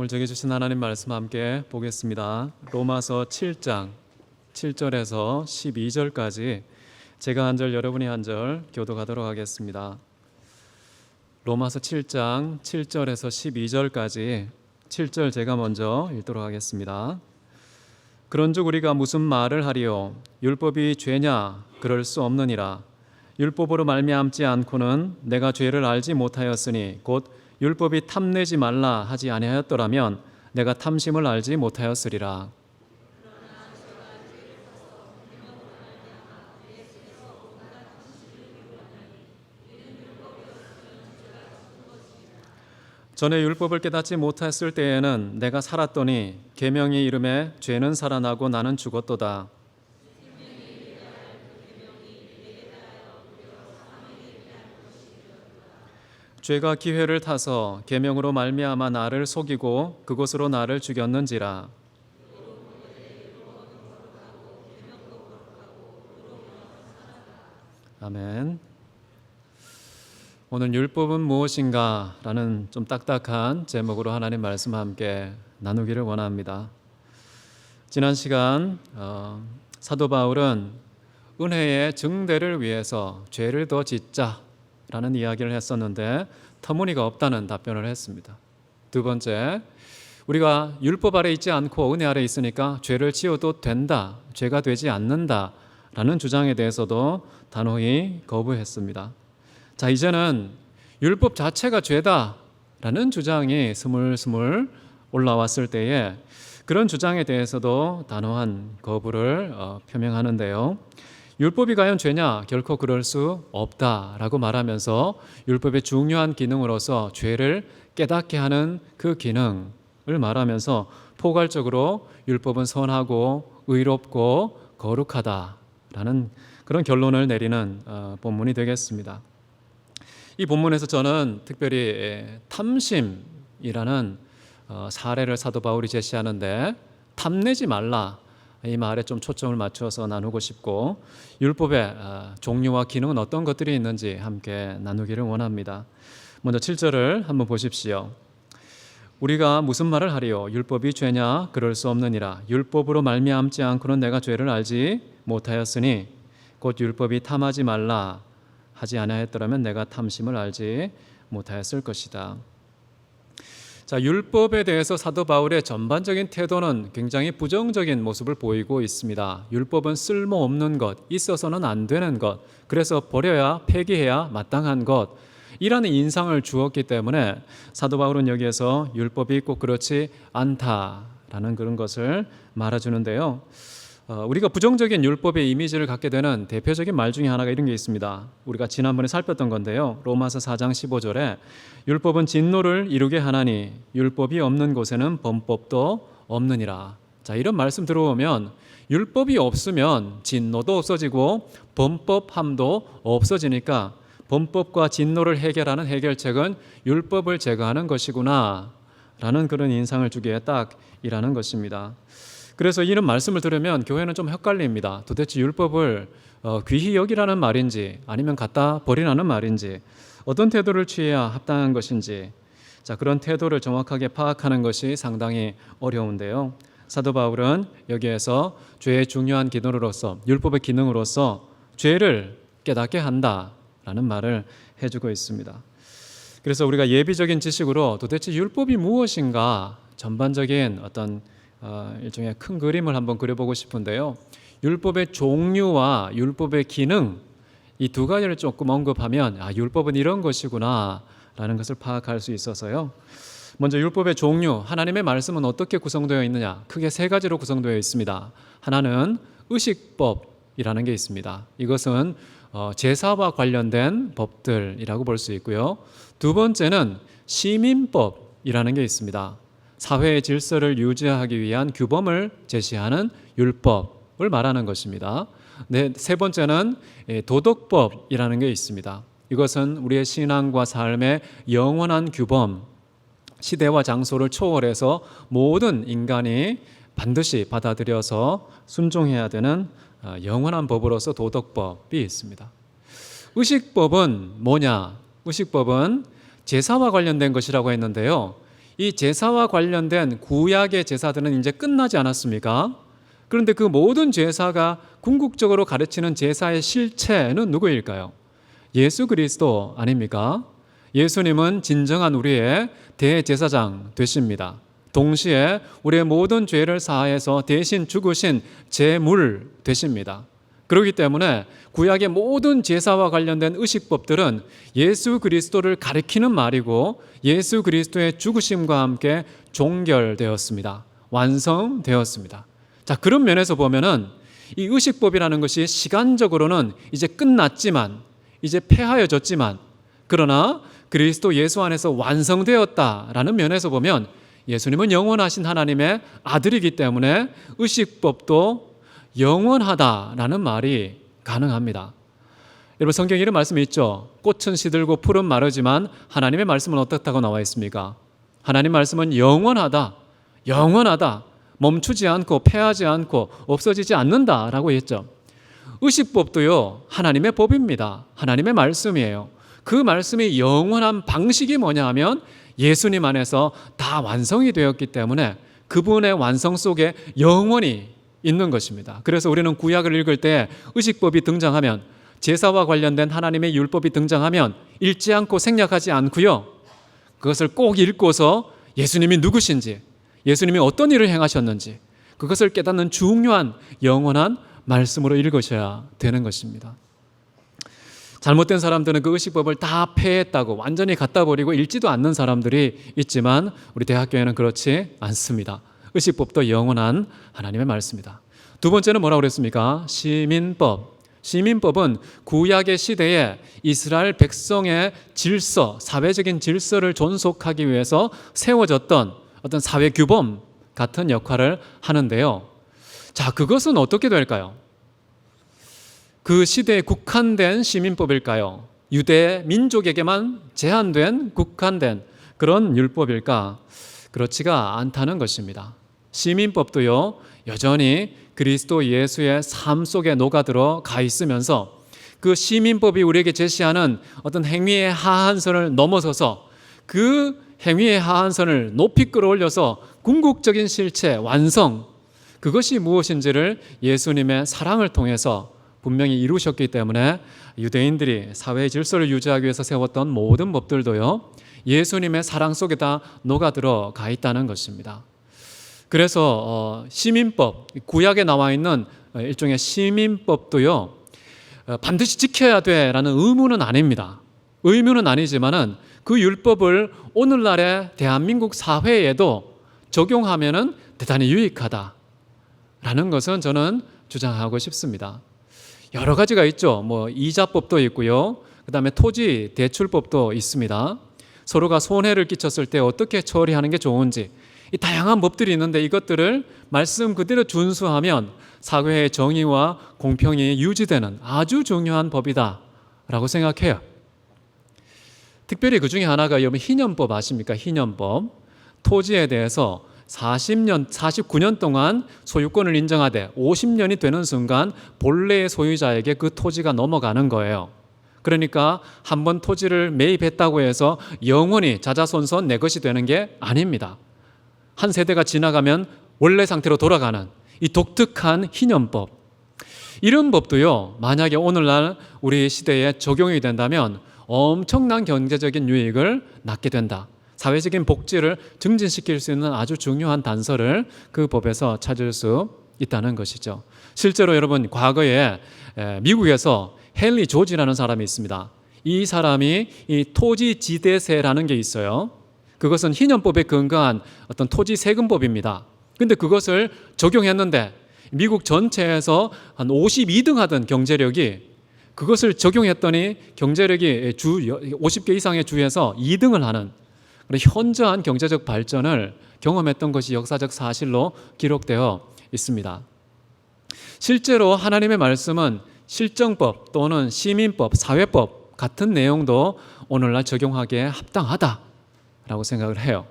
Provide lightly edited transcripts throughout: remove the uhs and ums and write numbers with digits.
오늘 저에게 주신 하나님 말씀 함께 보겠습니다. 로마서 7장 7절에서 12절까지 제가 한 절 여러분이 한 절 교독하도록 하겠습니다. 로마서 7장 7절에서 12절까지 7절 제가 먼저 읽도록 하겠습니다. 그런즉 우리가 무슨 말을 하리요? 율법이 죄냐? 그럴 수 없느니라. 율법으로 말미암지 않고는 내가 죄를 알지 못하였으니 곧 율법이 탐내지 말라 하지 아니하였더라면 내가 탐심을 알지 못하였으리라. 전에 율법을 깨닫지 못했을 때에는 내가 살았더니 계명이 이름에 죄는 살아나고 나는 죽었도다. 죄가 기회를 타서 계명으로 말미암아 나를 속이고 그것으로 나를 죽였는지라. 아멘. 오늘 율법은 무엇인가? 라는 좀 딱딱한 제목으로 하나님 말씀 함께 나누기를 원합니다. 지난 시간 사도 바울은 은혜의 증대를 위해서 죄를 더 짓자 라는 이야기를 했었는데 터무니가 없다는 답변을 했습니다. 두 번째, 우리가 율법 아래 있지 않고 은혜 아래 있으니까 죄를 지어도 된다, 죄가 되지 않는다 라는 주장에 대해서도 단호히 거부했습니다. 자, 이제는 율법 자체가 죄다 라는 주장이 스물스물 올라왔을 때에 그런 주장에 대해서도 단호한 거부를 표명하는데요. 율법이 과연 죄냐? 결코 그럴 수 없다라고 말하면서 율법의 중요한 기능으로서 죄를 깨닫게 하는 그 기능을 말하면서 포괄적으로 율법은 선하고 의롭고 거룩하다라는 그런 결론을 내리는 본문이 되겠습니다. 이 본문에서 저는 특별히 탐심이라는 사례를 사도 바울이 제시하는데 탐내지 말라 이 말에 좀 초점을 맞춰서 나누고 싶고 율법의 종류와 기능은 어떤 것들이 있는지 함께 나누기를 원합니다. 먼저 7절을 한번 보십시오. 우리가 무슨 말을 하리요? 율법이 죄냐? 그럴 수 없느니라. 율법으로 말미암지 않고는 내가 죄를 알지 못하였으니 곧 율법이 탐하지 말라 하지 아니하였더라면 내가 탐심을 알지 못하였을 것이다. 자, 율법에 대해서 사도 바울의 전반적인 태도는 굉장히 부정적인 모습을 보이고 있습니다. 율법은 쓸모없는 것, 있어서는 안 되는 것, 그래서 버려야 폐기해야 마땅한 것 이라는 인상을 주었기 때문에 사도 바울은 여기에서 율법이 꼭 그렇지 않다라는 그런 것을 말해주는데요. 우리가 부정적인 율법의 이미지를 갖게 되는 대표적인 말 중에 하나가 이런 게 있습니다. 우리가 지난번에 살폈던 건데요. 로마서 4장 15절에 율법은 진노를 이루게 하나니 율법이 없는 곳에는 범법도 없느니라. 자, 이런 말씀 들어오면 율법이 없으면 진노도 없어지고 범법함도 없어지니까 범법과 진노를 해결하는 해결책은 율법을 제거하는 것이구나 라는 그런 인상을 주기에 딱이라는 것입니다. 그래서 이런 말씀을 들으면 교회는 좀 헷갈립니다. 도대체 율법을 귀히 여기라는 말인지 아니면 갖다 버리라는 말인지 어떤 태도를 취해야 합당한 것인지 자, 그런 태도를 정확하게 파악하는 것이 상당히 어려운데요. 사도 바울은 여기에서 죄의 중요한 기능으로서 율법의 기능으로서 죄를 깨닫게 한다라는 말을 해주고 있습니다. 그래서 우리가 예비적인 지식으로 도대체 율법이 무엇인가 전반적인 어떤 일종의 큰 그림을 한번 그려보고 싶은데요. 율법의 종류와 율법의 기능 이 두 가지를 조금 언급하면 율법은 이런 것이구나 라는 것을 파악할 수 있어서요. 먼저 율법의 종류, 하나님의 말씀은 어떻게 구성되어 있느냐? 크게 세 가지로 구성되어 있습니다. 하나는 의식법이라는 게 있습니다. 이것은 제사와 관련된 법들이라고 볼 수 있고요. 두 번째는 시민법이라는 게 있습니다. 사회의 질서를 유지하기 위한 규범을 제시하는 율법을 말하는 것입니다. 세 번째는 도덕법이라는 게 있습니다. 이것은 우리의 신앙과 삶의 영원한 규범, 시대와 장소를 초월해서 모든 인간이 반드시 받아들여서 순종해야 되는 영원한 법으로서 도덕법이 있습니다. 의식법은 뭐냐? 의식법은 제사와 관련된 것이라고 했는데요. 이 제사와 관련된 구약의 제사들은 이제 끝나지 않았습니까? 그런데 그 모든 제사가 궁극적으로 가르치는 제사의 실체는 누구일까요? 예수 그리스도 아닙니까? 예수님은 진정한 우리의 대제사장 되십니다. 동시에 우리의 모든 죄를 사하여서 대신 죽으신 제물 되십니다. 그렇기 때문에 구약의 모든 제사와 관련된 의식법들은 예수 그리스도를 가리키는 말이고 예수 그리스도의 죽으심과 함께 종결되었습니다. 완성되었습니다. 자, 그런 면에서 보면은 이 의식법이라는 것이 시간적으로는 이제 끝났지만, 이제 폐하여졌지만, 그러나 그리스도 예수 안에서 완성되었다라는 면에서 보면 예수님은 영원하신 하나님의 아들이기 때문에 의식법도 영원하다라는 말이 가능합니다. 여러분, 성경에 이런 말씀이 있죠. 꽃은 시들고 풀은 마르지만 하나님의 말씀은 어떻다고 나와 있습니까? 하나님 말씀은 영원하다, 영원하다, 멈추지 않고 패하지 않고 없어지지 않는다라고 했죠. 의식법도요, 하나님의 법입니다. 하나님의 말씀이에요. 그 말씀이 영원한 방식이 뭐냐 하면 예수님 안에서 다 완성이 되었기 때문에 그분의 완성 속에 영원히 있는 것입니다. 그래서 우리는 구약을 읽을 때 의식법이 등장하면, 제사와 관련된 하나님의 율법이 등장하면 읽지 않고 생략하지 않고요, 그것을 꼭 읽고서 예수님이 누구신지, 예수님이 어떤 일을 행하셨는지 그것을 깨닫는 중요한 영원한 말씀으로 읽으셔야 되는 것입니다. 잘못된 사람들은 그 의식법을 다 폐했다고 완전히 갖다 버리고 읽지도 않는 사람들이 있지만 우리 대학교에는 그렇지 않습니다. 의식법도 영원한 하나님의 말씀이다. 두 번째는 뭐라고 그랬습니까? 시민법. 시민법은 구약의 시대에 이스라엘 백성의 질서, 사회적인 질서를 존속하기 위해서 세워졌던 어떤 사회 규범 같은 역할을 하는데요. 자, 그것은 어떻게 될까요? 그 시대에 국한된 시민법일까요? 유대 민족에게만 제한된, 국한된 그런 율법일까? 그렇지가 않다는 것입니다. 시민법도요, 여전히 그리스도 예수의 삶 속에 녹아들어 가 있으면서 그 시민법이 우리에게 제시하는 어떤 행위의 하한선을 넘어서서 그 행위의 하한선을 높이 끌어올려서 궁극적인 실체, 완성, 그것이 무엇인지를 예수님의 사랑을 통해서 분명히 이루셨기 때문에 유대인들이 사회의 질서를 유지하기 위해서 세웠던 모든 법들도요, 예수님의 사랑 속에 다 녹아들어 가 있다는 것입니다. 그래서 시민법, 구약에 나와 있는 일종의 시민법도요, 반드시 지켜야 돼라는 의무는 아닙니다. 의무는 아니지만은 그 율법을 오늘날의 대한민국 사회에도 적용하면은 대단히 유익하다라는 것은 저는 주장하고 싶습니다. 여러 가지가 있죠. 이자법도 있고요. 그다음에 토지 대출법도 있습니다. 서로가 손해를 끼쳤을 때 어떻게 처리하는 게 좋은지, 이 다양한 법들이 있는데 이것들을 말씀 그대로 준수하면 사회의 정의와 공평이 유지되는 아주 중요한 법이다라고 생각해요. 특별히 그 중에 하나가 여러분 희년법 아십니까? 희년법. 토지에 대해서 49년 동안 소유권을 인정하되 50년이 되는 순간 본래의 소유자에게 그 토지가 넘어가는 거예요. 그러니까 한번 토지를 매입했다고 해서 영원히 자자손손 내 것이 되는 게 아닙니다. 한 세대가 지나가면 원래 상태로 돌아가는 이 독특한 희년법. 이런 법도요, 만약에 오늘날 우리 시대에 적용이 된다면 엄청난 경제적인 유익을 낳게 된다. 사회적인 복지를 증진시킬 수 있는 아주 중요한 단서를 그 법에서 찾을 수 있다는 것이죠. 실제로 여러분, 과거에 미국에서 헨리 조지라는 사람이 있습니다. 이 사람이 이 토지지대세라는 게 있어요. 그것은 희년법에 근거한 어떤 토지 세금법입니다. 근데 그것을 적용했는데 미국 전체에서 한 52등 하던 경제력이 그것을 적용했더니 경제력이 50개 이상의 주에서 2등을 하는 현저한 경제적 발전을 경험했던 것이 역사적 사실로 기록되어 있습니다. 실제로 하나님의 말씀은 실정법 또는 시민법, 사회법 같은 내용도 오늘날 적용하기에 합당하다라고 생각을 해요.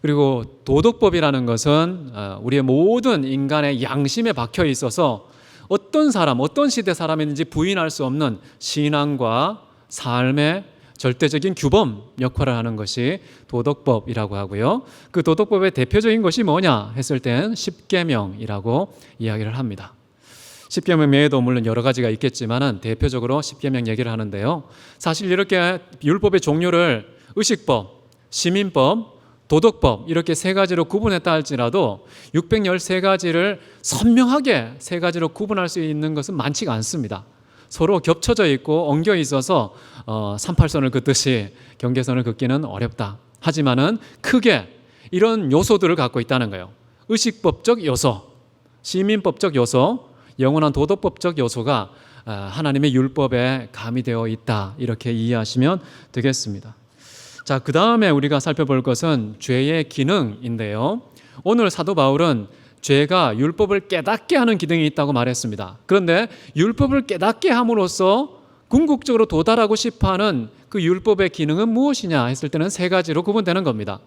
그리고 도덕법이라는 것은 우리의 모든 인간의 양심에 박혀 있어서 어떤 사람, 어떤 시대 사람이든지 부인할 수 없는 신앙과 삶의 절대적인 규범 역할을 하는 것이 도덕법이라고 하고요. 그 도덕법의 대표적인 것이 뭐냐 했을 땐 십계명이라고 이야기를 합니다. 십계명 외에도 물론 여러 가지가 있겠지만은 대표적으로 십계명 얘기를 하는데요. 사실 이렇게 율법의 종류를 의식법, 시민법, 도덕법 이렇게 세 가지로 구분했다 할지라도 613가지를 선명하게 세 가지로 구분할 수 있는 것은 많지가 않습니다. 서로 겹쳐져 있고 엉겨 있어서 38선을 긋듯이 경계선을 긋기는 어렵다. 하지만은 크게 이런 요소들을 갖고 있다는 거예요. 의식법적 요소, 시민법적 요소, 영원한 도덕법적 요소가 하나님의 율법에 가미되어 있다. 이렇게 이해하시면 되겠습니다. 자, 그 다음에 우리가 살펴볼 것은 죄의 기능인데요. 오늘 사도 바울은 죄가 율법을 깨닫게 하는 기능이 있다고 말했습니다. 그런데 율법을 깨닫게 함으로써 궁극적으로 도달하고 싶어하는 그 율법의 기능은 무엇이냐 했을 때는 세 가지로 구분되는 겁니다.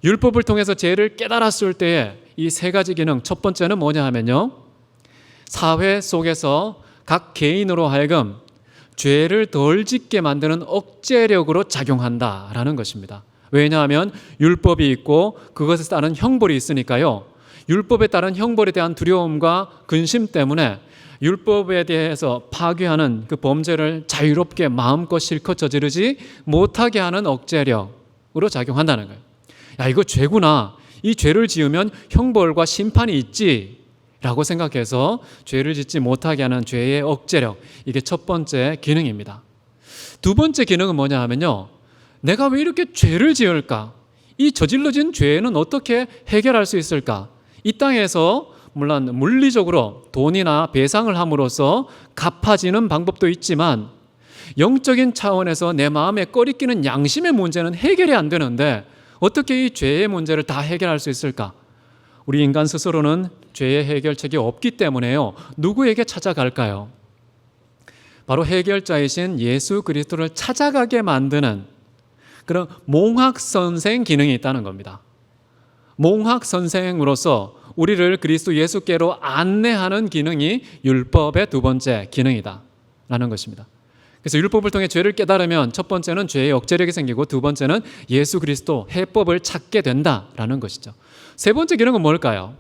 율법을 통해서 죄를 깨달았을 때에 이 세 가지 기능, 첫 번째는 뭐냐 하면요, 사회 속에서 각 개인으로 하여금 죄를 덜 짓게 만드는 억제력으로 작용한다라는 것입니다. 왜냐하면 율법이 있고 그것에 따른 형벌이 있으니까요. 율법에 따른 형벌에 대한 두려움과 근심 때문에 율법에 대해서 파괴하는 그 범죄를 자유롭게 마음껏 실컷 저지르지 못하게 하는 억제력으로 작용한다는 거예요. 야, 이거 죄구나. 이 죄를 지으면 형벌과 심판이 있지 라고 생각해서 죄를 짓지 못하게 하는 죄의 억제력, 이게 첫 번째 기능입니다. 두 번째 기능은 뭐냐 하면요, 내가 왜 이렇게 죄를 지을까? 이 저질러진 죄는 어떻게 해결할 수 있을까? 이 땅에서 물론 물리적으로 돈이나 배상을 함으로써 갚아지는 방법도 있지만 영적인 차원에서 내 마음에 꺼리끼는 양심의 문제는 해결이 안 되는데 어떻게 이 죄의 문제를 다 해결할 수 있을까? 우리 인간 스스로는 죄의 해결책이 없기 때문에요. 누구에게 찾아갈까요? 바로 해결자이신 예수 그리스도를 찾아가게 만드는 그런 몽학선생 기능이 있다는 겁니다. 몽학선생으로서 우리를 그리스도 예수께로 안내하는 기능이 율법의 두 번째 기능이다 라는 것입니다. 그래서 율법을 통해 죄를 깨달으면 첫 번째는 죄의 억제력이 생기고 두 번째는 예수 그리스도 해법을 찾게 된다라는 것이죠. 세 번째 기능은 뭘까요?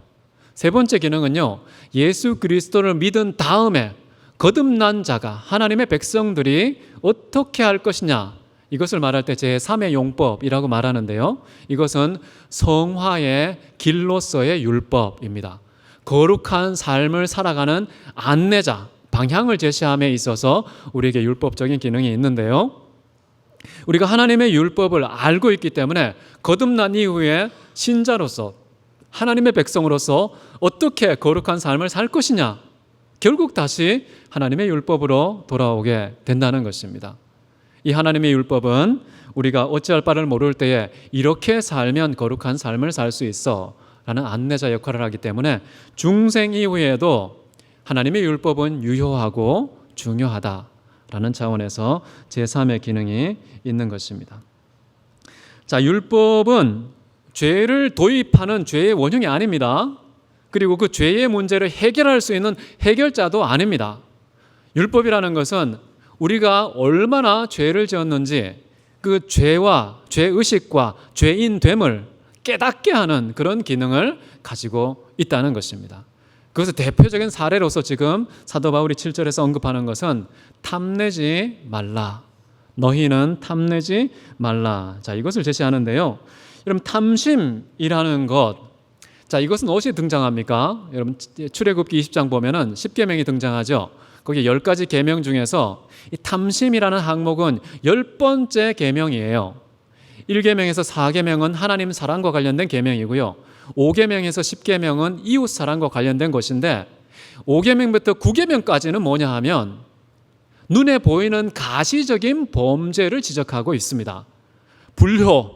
세 번째 기능은요, 예수 그리스도를 믿은 다음에 거듭난 자가, 하나님의 백성들이 어떻게 할 것이냐, 이것을 말할 때 제3의 용법이라고 말하는데요, 이것은 성화의 길로서의 율법입니다. 거룩한 삶을 살아가는 안내자, 방향을 제시함에 있어서 우리에게 율법적인 기능이 있는데요, 우리가 하나님의 율법을 알고 있기 때문에 거듭난 이후에 신자로서, 하나님의 백성으로서 어떻게 거룩한 삶을 살 것이냐, 결국 다시 하나님의 율법으로 돌아오게 된다는 것입니다. 이 하나님의 율법은 우리가 어찌할 바를 모를 때에 이렇게 살면 거룩한 삶을 살 수 있어 라는 안내자 역할을 하기 때문에 중생 이후에도 하나님의 율법은 유효하고 중요하다라는 차원에서 제3의 기능이 있는 것입니다. 자, 율법은 죄를 도입하는 죄의 원흉이 아닙니다. 그리고 그 죄의 문제를 해결할 수 있는 해결자도 아닙니다. 율법이라는 것은 우리가 얼마나 죄를 지었는지 그 죄와 죄의식과 죄인됨을 깨닫게 하는 그런 기능을 가지고 있다는 것입니다. 그것의 대표적인 사례로서 지금 사도 바울이 7절에서 언급하는 것은 탐내지 말라. 너희는 탐내지 말라. 자, 이것을 제시하는데요. 여러분, 탐심이라는 것, 자, 이것은 어디에 등장합니까? 여러분, 출애굽기 20장 보면은 10계명이 등장하죠. 거기 10가지 계명 중에서 이 탐심이라는 항목은 10번째 계명이에요. 1계명에서 4계명은 하나님 사랑과 관련된 계명이고요. 5계명에서 10계명은 이웃 사랑과 관련된 것인데 5계명부터 9계명까지는 뭐냐 하면 눈에 보이는 가시적인 범죄를 지적하고 있습니다. 불효,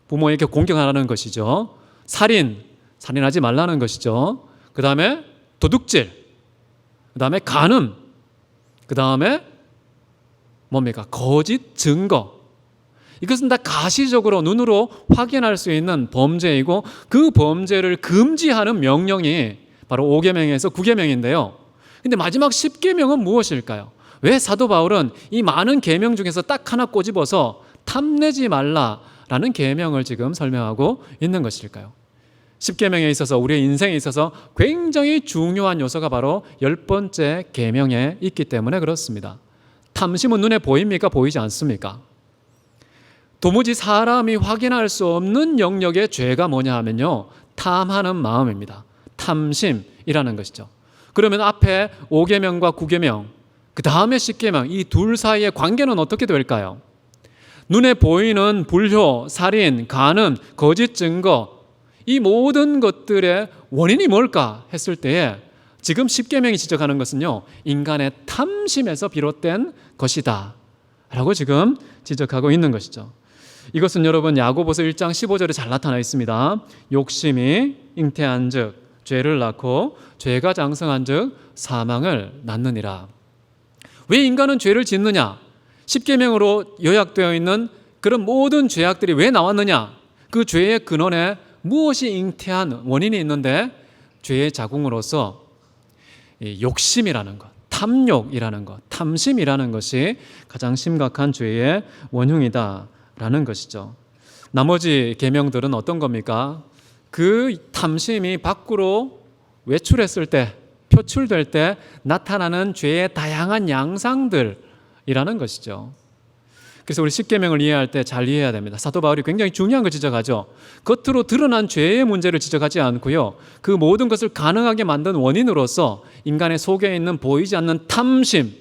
부모에게 공경하라는 것이죠. 살인하지 말라는 것이죠. 그 다음에 도둑질, 그 다음에 간음, 그 다음에 뭡니까? 거짓 증거. 이것은 다 가시적으로 눈으로 확인할 수 있는 범죄이고 그 범죄를 금지하는 명령이 바로 5계명에서 9계명인데요. 근데 마지막 10계명은 무엇일까요? 왜 사도 바울은 이 많은 계명 중에서 딱 하나 꼬집어서 탐내지 말라라는 계명을 지금 설명하고 있는 것일까요? 10계명에 있어서 우리의 인생에 있어서 굉장히 중요한 요소가 바로 10번째 계명에 있기 때문에 그렇습니다. 탐심은 눈에 보입니까? 보이지 않습니까? 도무지 사람이 확인할 수 없는 영역의 죄가 뭐냐 하면요, 탐하는 마음입니다. 탐심이라는 것이죠. 그러면 앞에 5계명과 9계명, 그 다음에 10계명, 이 둘 사이의 관계는 어떻게 될까요? 눈에 보이는 불효, 살인, 간음, 거짓 증거, 이 모든 것들의 원인이 뭘까 했을 때에 지금 10계명이 지적하는 것은요, 인간의 탐심에서 비롯된 것이다 라고 지금 지적하고 있는 것이죠. 이것은 여러분 야고보서 1장 15절에 잘 나타나 있습니다. 욕심이 잉태한 즉 죄를 낳고 죄가 장성한 즉 사망을 낳느니라. 왜 인간은 죄를 짓느냐? 10계명으로 요약되어 있는 그런 모든 죄악들이 왜 나왔느냐? 그 죄의 근원에 무엇이 잉태한 원인이 있는데 죄의 자궁으로서 욕심이라는 것, 탐욕이라는 것, 탐심이라는 것이 가장 심각한 죄의 원흉이다라는 것이죠. 나머지 계명들은 어떤 겁니까? 그 탐심이 밖으로 외출했을 때, 표출될 때 나타나는 죄의 다양한 양상들이라는 것이죠. 그래서 우리 10계명을 이해할 때 잘 이해해야 됩니다. 사도 바울이 굉장히 중요한 걸 지적하죠. 겉으로 드러난 죄의 문제를 지적하지 않고요, 그 모든 것을 가능하게 만든 원인으로서 인간의 속에 있는 보이지 않는 탐심,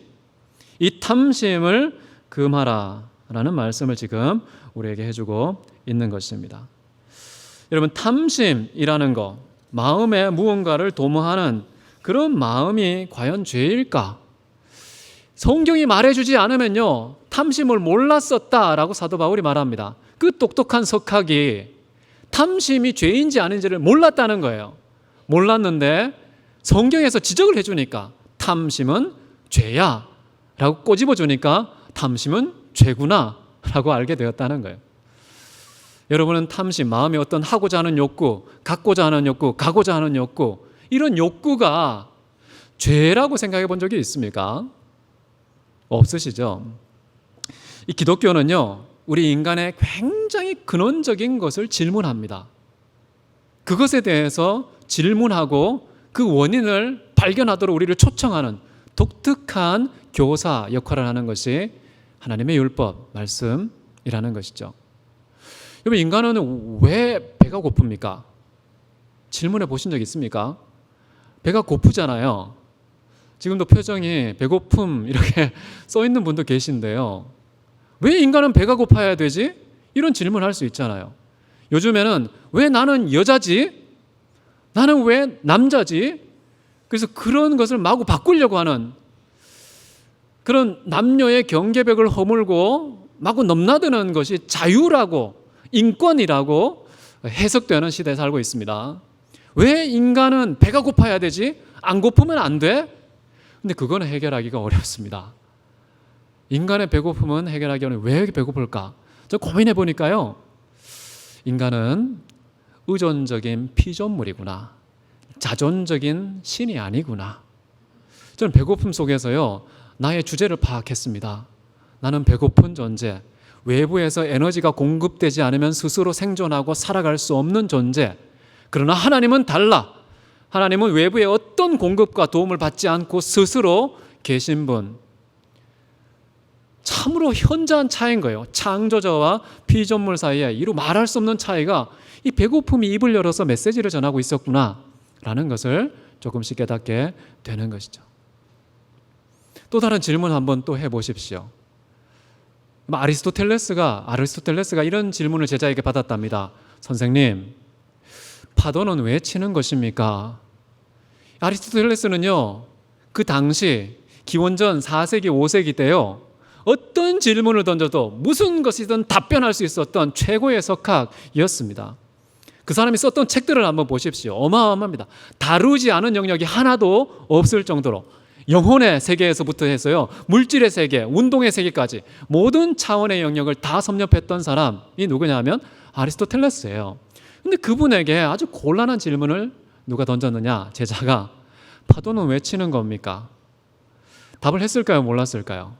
이 탐심을 금하라 라는 말씀을 지금 우리에게 해주고 있는 것입니다. 여러분, 탐심이라는 것, 마음에 무언가를 도모하는 그런 마음이 과연 죄일까? 성경이 말해주지 않으면요, 탐심을 몰랐었다라고 사도 바울이 말합니다. 그 똑똑한 석학이 탐심이 죄인지 아닌지를 몰랐다는 거예요. 몰랐는데 성경에서 지적을 해주니까 탐심은 죄야 라고 꼬집어주니까 탐심은 죄구나 라고 알게 되었다는 거예요. 여러분은 탐심, 마음에 어떤 하고자 하는 욕구, 갖고자 하는 욕구, 가고자 하는 욕구, 이런 욕구가 죄라고 생각해 본 적이 있습니까? 없으시죠? 이 기독교는요, 우리 인간의 굉장히 근원적인 것을 질문합니다. 그것에 대해서 질문하고 그 원인을 발견하도록 우리를 초청하는 독특한 교사 역할을 하는 것이 하나님의 율법, 말씀이라는 것이죠. 여러분, 인간은 왜 배가 고픕니까? 질문해 보신 적 있습니까? 배가 고프잖아요. 지금도 표정이 배고픔 이렇게 써 있는 분도 계신데요. 왜 인간은 배가 고파야 되지? 이런 질문을 할 수 있잖아요. 요즘에는 왜 나는 여자지? 나는 왜 남자지? 그래서 그런 것을 마구 바꾸려고 하는 그런 남녀의 경계벽을 허물고 마구 넘나드는 것이 자유라고, 인권이라고 해석되는 시대에 살고 있습니다. 왜 인간은 배가 고파야 되지? 안 고프면 안 돼? 근데 그거는 해결하기가 어렵습니다. 인간의 배고픔은 해결하기 어려워요. 왜 배고플까? 저 고민해 보니까요, 인간은 의존적인 피조물이구나, 자존적인 신이 아니구나. 저는 배고픔 속에서요, 나의 주제를 파악했습니다. 나는 배고픈 존재, 외부에서 에너지가 공급되지 않으면 스스로 생존하고 살아갈 수 없는 존재. 그러나 하나님은 달라. 하나님은 외부의 어떤 공급과 도움을 받지 않고 스스로 계신 분. 참으로 현저한 차이인 거예요. 창조자와 피조물 사이에 이루 말할 수 없는 차이가 이 배고픔이 입을 열어서 메시지를 전하고 있었구나 라는 것을 조금씩 깨닫게 되는 것이죠. 또 다른 질문 한번 또 해보십시오. 아리스토텔레스가 이런 질문을 제자에게 받았답니다. 선생님, 파도는 왜 치는 것입니까? 아리스토텔레스는요, 그 당시 기원전 4세기 5세기 때요, 어떤 질문을 던져도 무슨 것이든 답변할 수 있었던 최고의 석학이었습니다. 그 사람이 썼던 책들을 한번 보십시오. 어마어마합니다. 다루지 않은 영역이 하나도 없을 정도로 영혼의 세계에서부터 해서요, 물질의 세계, 운동의 세계까지 모든 차원의 영역을 다 섭렵했던 사람이 누구냐 하면 아리스토텔레스예요. 근데 그분에게 아주 곤란한 질문을 누가 던졌느냐? 제자가. 파도는 왜 치는 겁니까? 답을 했을까요? 몰랐을까요?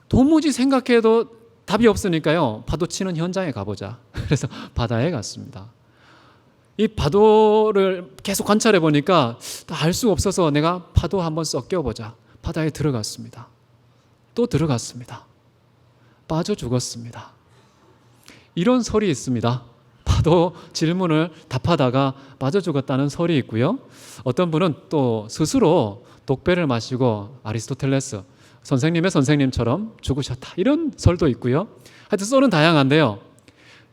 도무지 생각해도 답이 없으니까요. 파도 치는 현장에 가보자. 그래서 바다에 갔습니다. 이 파도를 계속 관찰해 보니까 알 수가 없어서 내가 파도 한번 썩 껴보자. 바다에 들어갔습니다. 또 들어갔습니다. 빠져 죽었습니다. 이런 설이 있습니다. 파도 질문을 답하다가 빠져 죽었다는 설이 있고요. 어떤 분은 또 스스로 독배를 마시고 아리스토텔레스 선생님의 선생님처럼 죽으셨다. 이런 설도 있고요. 하여튼 썰은 다양한데요.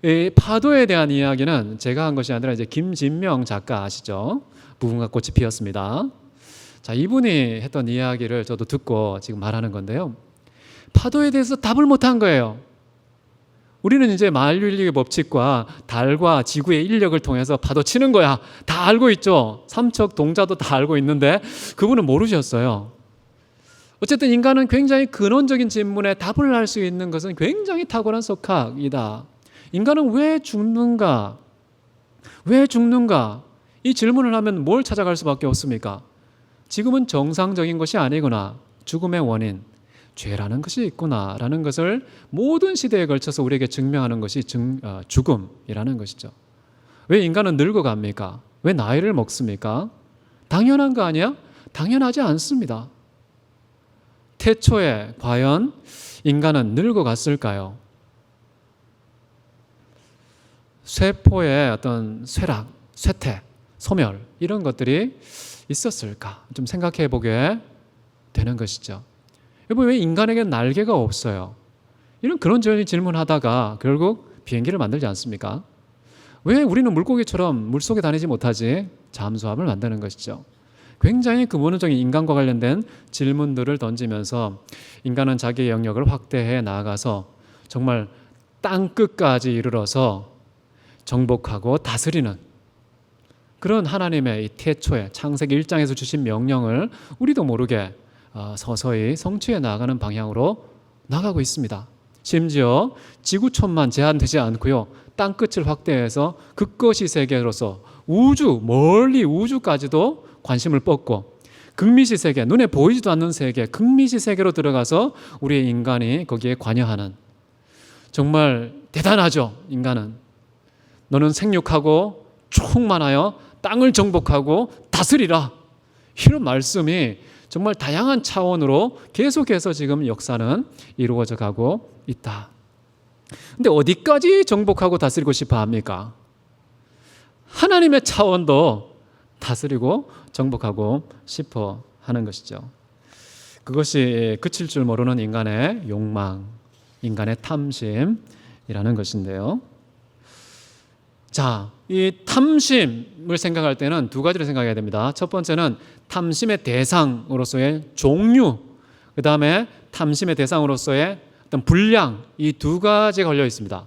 이 파도에 대한 이야기는 제가 한 것이 아니라 이제 김진명 작가 아시죠? 무궁화 꽃이 피었습니다. 자, 이분이 했던 이야기를 저도 듣고 지금 말하는 건데요. 파도에 대해서 답을 못한 거예요. 우리는 이제 만유인력의 법칙과 달과 지구의 인력을 통해서 파도 치는 거야. 다 알고 있죠. 삼척 동자도 다 알고 있는데 그분은 모르셨어요. 어쨌든 인간은 굉장히 근원적인 질문에 답을 할 수 있는 것은 굉장히 탁월한 석학이다. 인간은 왜 죽는가? 왜 죽는가? 이 질문을 하면 뭘 찾아갈 수밖에 없습니까? 지금은 정상적인 것이 아니구나. 죽음의 원인, 죄라는 것이 있구나라는 것을 모든 시대에 걸쳐서 우리에게 증명하는 것이 죽음이라는 것이죠. 왜 인간은 늙어갑니까? 왜 나이를 먹습니까? 당연한 거 아니야? 당연하지 않습니다. 태초에 과연 인간은 늙어갔을까요? 쇠포의 어떤 쇠락, 쇠퇴, 소멸 이런 것들이 있었을까? 좀 생각해 보게 되는 것이죠. 여러분, 왜 인간에게는 날개가 없어요? 이런 그런저런 질문하다가 결국 비행기를 만들지 않습니까? 왜 우리는 물고기처럼 물속에 다니지 못하지? 잠수함을 만드는 것이죠. 굉장히 근본적인 인간과 관련된 질문들을 던지면서 인간은 자기의 영역을 확대해 나아가서 정말 땅끝까지 이르러서 정복하고 다스리는 그런 하나님의 이 태초에 창세기 1장에서 주신 명령을 우리도 모르게 서서히 성취해 나가는 방향으로 나가고 있습니다. 심지어 지구촌만 제한되지 않고요. 땅끝을 확대해서 극거시 세계로서 우주, 멀리 우주까지도 관심을 뻗고 극미시 세계, 눈에 보이지도 않는 세계, 극미시 세계로 들어가서 우리의 인간이 거기에 관여하는 정말 대단하죠. 인간은 너는 생육하고 충만하여 땅을 정복하고 다스리라. 이런 말씀이 정말 다양한 차원으로 계속해서 지금 역사는 이루어져 가고 있다. 근데 어디까지 정복하고 다스리고 싶어 합니까? 하나님의 차원도 다스리고 정복하고 싶어 하는 것이죠. 그것이 그칠 줄 모르는 인간의 욕망, 인간의 탐심이라는 것인데요. 자, 이 탐심을 생각할 때는 두 가지를 생각해야 됩니다. 첫 번째는 탐심의 대상으로서의 종류, 그 다음에 탐심의 대상으로서의 어떤 분량, 이 두 가지가 걸려 있습니다.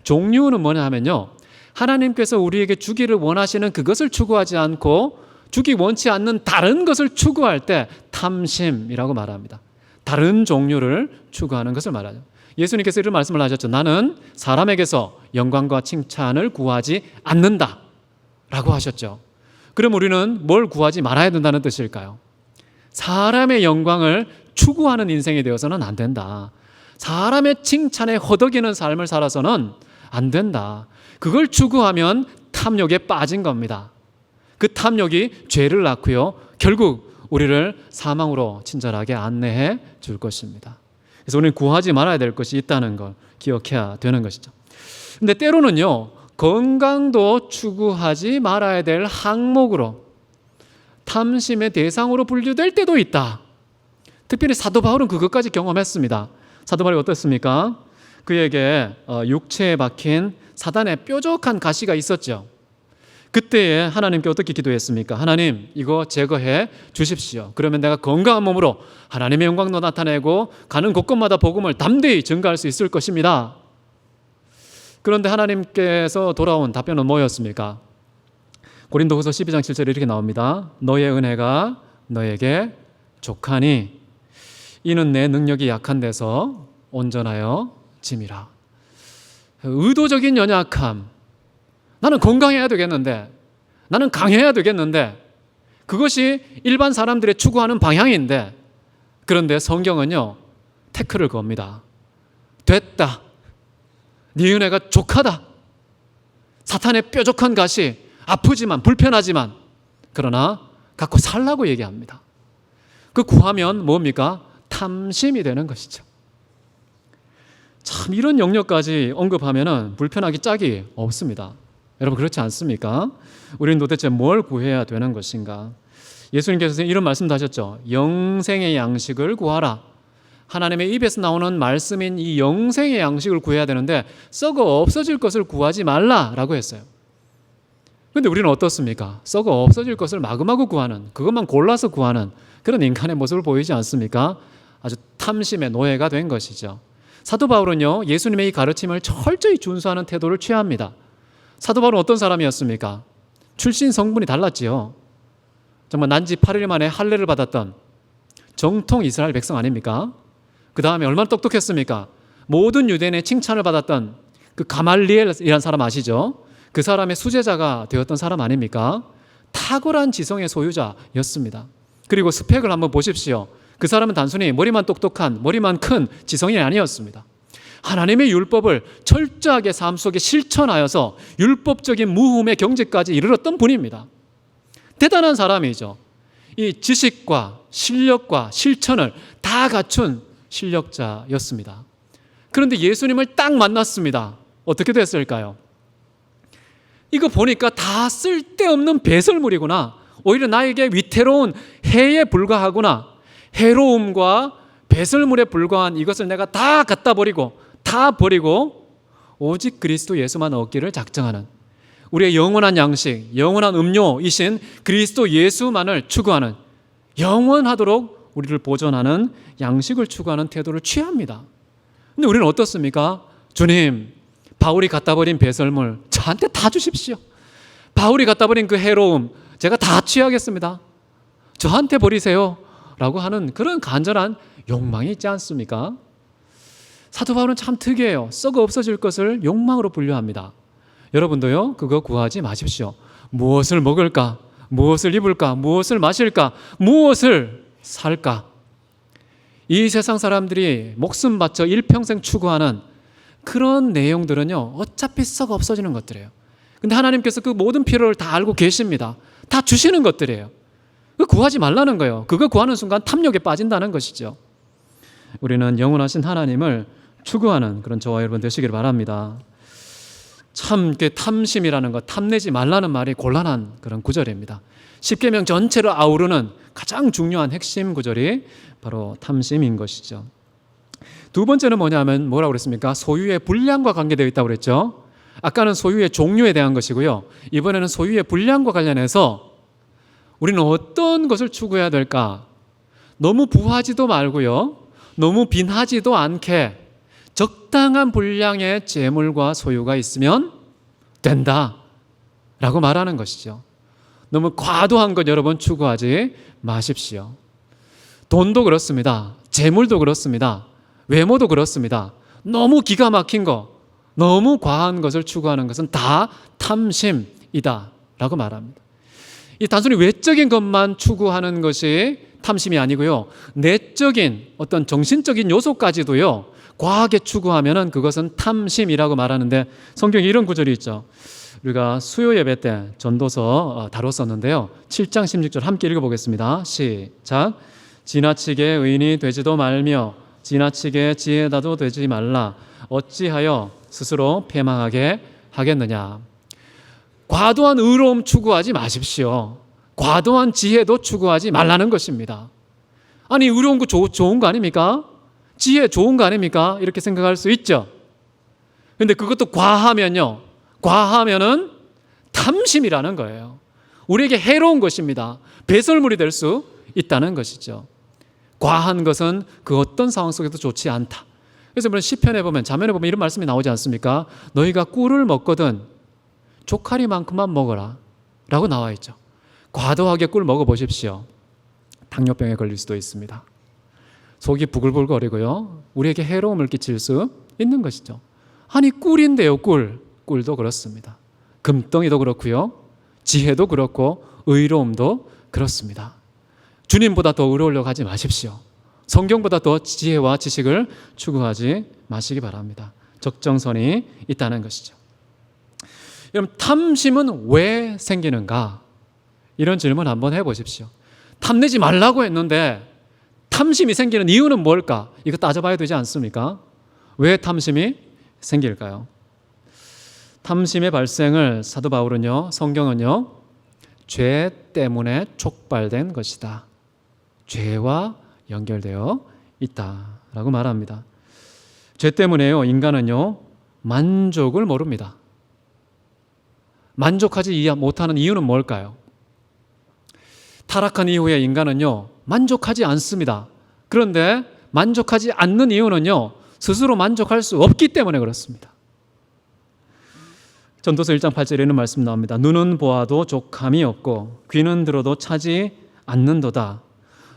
종류는 뭐냐 하면요, 하나님께서 우리에게 주기를 원하시는 그것을 추구하지 않고 주기 원치 않는 다른 것을 추구할 때 탐심이라고 말합니다. 다른 종류를 추구하는 것을 말하죠. 예수님께서 이런 말씀을 하셨죠. 나는 사람에게서 영광과 칭찬을 구하지 않는다 라고 하셨죠. 그럼 우리는 뭘 구하지 말아야 된다는 뜻일까요? 사람의 영광을 추구하는 인생이 되어서는 안 된다. 사람의 칭찬에 허덕이는 삶을 살아서는 안 된다. 그걸 추구하면 탐욕에 빠진 겁니다. 그 탐욕이 죄를 낳고요. 결국 우리를 사망으로 친절하게 안내해 줄 것입니다. 그래서 우리는 구하지 말아야 될 것이 있다는 걸 기억해야 되는 것이죠. 근데 때로는요, 건강도 추구하지 말아야 될 항목으로 탐심의 대상으로 분류될 때도 있다. 특별히 사도 바울은 그것까지 경험했습니다. 사도 바울이 어떻습니까? 그에게 육체에 박힌 사단의 뾰족한 가시가 있었죠. 그때에 하나님께 어떻게 기도했습니까? 하나님, 이거 제거해 주십시오. 그러면 내가 건강한 몸으로 하나님의 영광도 나타내고 가는 곳곳마다 복음을 담대히 증거할 수 있을 것입니다. 그런데 하나님께서 돌아온 답변은 뭐였습니까? 고린도후서 12장 7절에 이렇게 나옵니다. 너의 은혜가 너에게 족하니 이는 내 능력이 약한 데서 온전하여 짐이라. 의도적인 연약함, 나는 건강해야 되겠는데, 나는 강해야 되겠는데, 그것이 일반 사람들의 추구하는 방향인데 그런데 성경은요, 태클을 겁니다. 됐다. 네 은혜가 족하다. 사탄의 뾰족한 가시, 아프지만 불편하지만 그러나 갖고 살라고 얘기합니다. 그 구하면 뭡니까? 탐심이 되는 것이죠. 참 이런 영역까지 언급하면은 불편하기 짝이 없습니다. 여러분 그렇지 않습니까? 우리는 도대체 뭘 구해야 되는 것인가? 예수님께서 이런 말씀도 하셨죠. 영생의 양식을 구하라. 하나님의 입에서 나오는 말씀인 이 영생의 양식을 구해야 되는데 썩어 없어질 것을 구하지 말라라고 했어요. 그런데 우리는 어떻습니까? 썩어 없어질 것을 마구마구 구하는, 그것만 골라서 구하는 그런 인간의 모습을 보이지 않습니까? 아주 탐심의 노예가 된 것이죠. 사도 바울은요, 예수님의 이 가르침을 철저히 준수하는 태도를 취합니다. 사도 바울은 어떤 사람이었습니까? 출신 성분이 달랐지요. 정말 난지 8일 만에 할례를 받았던 정통 이스라엘 백성 아닙니까? 그 다음에 얼마나 똑똑했습니까? 모든 유대인의 칭찬을 받았던 그 가말리엘이라는 사람 아시죠? 그 사람의 수제자가 되었던 사람 아닙니까? 탁월한 지성의 소유자였습니다. 그리고 스펙을 한번 보십시오. 그 사람은 단순히 머리만 똑똑한, 머리만 큰 지성인이 아니었습니다. 하나님의 율법을 철저하게 삶 속에 실천하여서 율법적인 무흠의 경지까지 이르렀던 분입니다. 대단한 사람이죠. 이 지식과 실력과 실천을 다 갖춘 실력자였습니다. 그런데 예수님을 딱 만났습니다. 어떻게 됐을까요? 이거 보니까 다 쓸데없는 배설물이구나. 오히려 나에게 위태로운 해에 불과하구나. 해로움과 배설물에 불과한 이것을 내가 다 갖다 버리고 다 버리고 오직 그리스도 예수만 얻기를 작정하는, 우리의 영원한 양식, 영원한 음료이신 그리스도 예수만을 추구하는, 영원하도록 우리를 보존하는 양식을 추구하는 태도를 취합니다. 근데 우리는 어떻습니까? 주님, 바울이 갖다 버린 배설물 저한테 다 주십시오. 바울이 갖다 버린 그 해로움 제가 다 취하겠습니다. 저한테 버리세요 라고 하는 그런 간절한 욕망이 있지 않습니까? 사도 바울은 참 특이해요. 썩어 없어질 것을 욕망으로 분류합니다. 여러분도요, 그거 구하지 마십시오. 무엇을 먹을까? 무엇을 입을까? 무엇을 마실까? 무엇을 살까? 이 세상 사람들이 목숨 바쳐 일평생 추구하는 그런 내용들은요, 어차피 썩어 없어지는 것들이에요. 근데 하나님께서 그 모든 필요를 다 알고 계십니다. 다 주시는 것들이에요. 그거 구하지 말라는 거예요. 그거 구하는 순간 탐욕에 빠진다는 것이죠. 우리는 영원하신 하나님을 추구하는 그런 저와 여러분 되시기를 바랍니다. 참 탐심이라는 것, 탐내지 말라는 말이 곤란한 그런 구절입니다. 십계명 전체를 아우르는 가장 중요한 핵심 구절이 바로 탐심인 것이죠. 두 번째는 뭐냐면 뭐라고 그랬습니까? 소유의 분량과 관계되어 있다고 그랬죠. 아까는 소유의 종류에 대한 것이고요. 이번에는 소유의 분량과 관련해서 우리는 어떤 것을 추구해야 될까? 너무 부하지도 말고요. 너무 빈하지도 않게 적당한 분량의 재물과 소유가 있으면 된다라고 말하는 것이죠. 너무 과도한 것 여러분 추구하지 마십시오. 돈도 그렇습니다. 재물도 그렇습니다. 외모도 그렇습니다. 너무 기가 막힌 것, 너무 과한 것을 추구하는 것은 다 탐심이다라고 말합니다. 이 단순히 외적인 것만 추구하는 것이 탐심이 아니고요. 내적인 어떤 정신적인 요소까지도요. 과하게 추구하면은 그것은 탐심이라고 말하는데 성경에 이런 구절이 있죠. 우리가 수요 예배 때 전도서 다뤘었는데요. 7장 16절 함께 읽어보겠습니다. 시작. 지나치게 의인이 되지도 말며 지나치게 지혜다도 되지 말라. 어찌하여 스스로 패망하게 하겠느냐. 과도한 의로움 추구하지 마십시오. 과도한 지혜도 추구하지 말라는 것입니다. 아니 의로운 거 좋은 거 아닙니까? 지혜 좋은 거 아닙니까? 이렇게 생각할 수 있죠. 그런데 그것도 과하면은 탐심이라는 거예요. 우리에게 해로운 것입니다. 배설물이 될 수 있다는 것이죠. 과한 것은 그 어떤 상황 속에도 좋지 않다. 그래서 시편에 보면, 잠언에 보면 이런 말씀이 나오지 않습니까? 너희가 꿀을 먹거든 조카리만큼만 먹어라 라고 나와 있죠. 과도하게 꿀 먹어보십시오. 당뇨병에 걸릴 수도 있습니다. 속이 부글부글거리고요. 우리에게 해로움을 끼칠 수 있는 것이죠. 아니 꿀인데요. 꿀도 그렇습니다. 금덩이도 그렇고요. 지혜도 그렇고 의로움도 그렇습니다. 주님보다 더 의로우려고 하지 마십시오. 성경보다 더 지혜와 지식을 추구하지 마시기 바랍니다. 적정선이 있다는 것이죠. 여러분, 탐심은 왜 생기는가? 이런 질문 한번 해보십시오. 탐내지 말라고 했는데 탐심이 생기는 이유는 뭘까? 이거 따져봐야 되지 않습니까? 왜 탐심이 생길까요? 탐심의 발생을 사도 바울은요, 성경은요, 죄 때문에 촉발된 것이다. 죄와 연결되어 있다라고 말합니다. 죄 때문에요, 인간은요, 만족을 모릅니다. 만족하지 못하는 이유는 뭘까요? 타락한 이후에 인간은요, 만족하지 않습니다. 그런데 만족하지 않는 이유는요, 스스로 만족할 수 없기 때문에 그렇습니다. 전도서 1장 8절에 이런 말씀 나옵니다. 눈은 보아도 족함이 없고 귀는 들어도 차지 않는도다.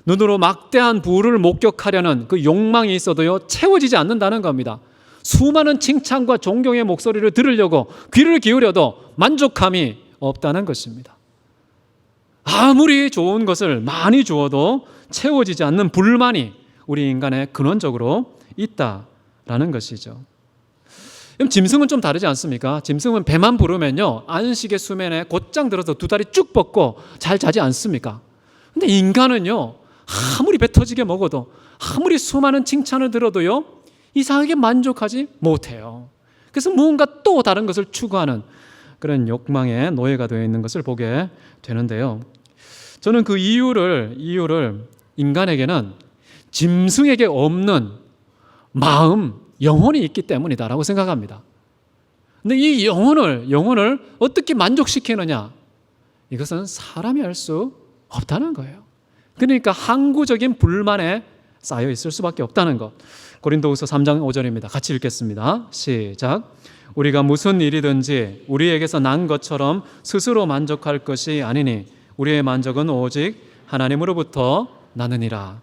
눈으로 막대한 부를 목격하려는 그 욕망이 있어도요, 채워지지 않는다는 겁니다. 수많은 칭찬과 존경의 목소리를 들으려고 귀를 기울여도 만족함이 없다는 것입니다. 아무리 좋은 것을 많이 주어도 채워지지 않는 불만이 우리 인간의 근원적으로 있다라는 것이죠. 짐승은 좀 다르지 않습니까? 짐승은 배만 부르면요, 안식의 수면에 곧장 들어서 두 다리 쭉 뻗고 잘 자지 않습니까? 근데 인간은요, 아무리 배 터지게 먹어도, 아무리 수많은 칭찬을 들어도요, 이상하게 만족하지 못해요. 그래서 무언가 또 다른 것을 추구하는 그런 욕망의 노예가 되어 있는 것을 보게 되는데요. 저는 그 이유를 인간에게는 짐승에게 없는 마음, 영혼이 있기 때문이다라고 생각합니다. 근데 이 영혼을 어떻게 만족시키느냐? 이것은 사람이 할 수 없다는 거예요. 그러니까 항구적인 불만에 쌓여 있을 수밖에 없다는 것. 고린도후서 3장 5절입니다. 같이 읽겠습니다. 시작. 우리가 무슨 일이든지 우리에게서 난 것처럼 스스로 만족할 것이 아니니 우리의 만족은 오직 하나님으로부터 나느니라.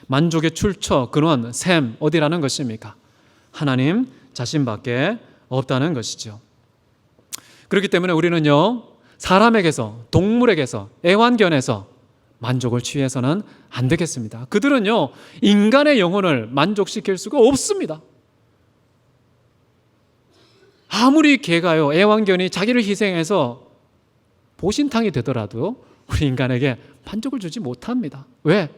만족의 출처, 근원, 샘 어디라는 것입니까? 하나님 자신밖에 없다는 것이죠. 그렇기 때문에 우리는요, 사람에게서, 동물에게서, 애완견에서 만족을 취해서는 안 되겠습니다. 그들은요, 인간의 영혼을 만족시킬 수가 없습니다. 아무리 개가요, 애완견이 자기를 희생해서 보신탕이 되더라도 우리 인간에게 만족을 주지 못합니다. 왜?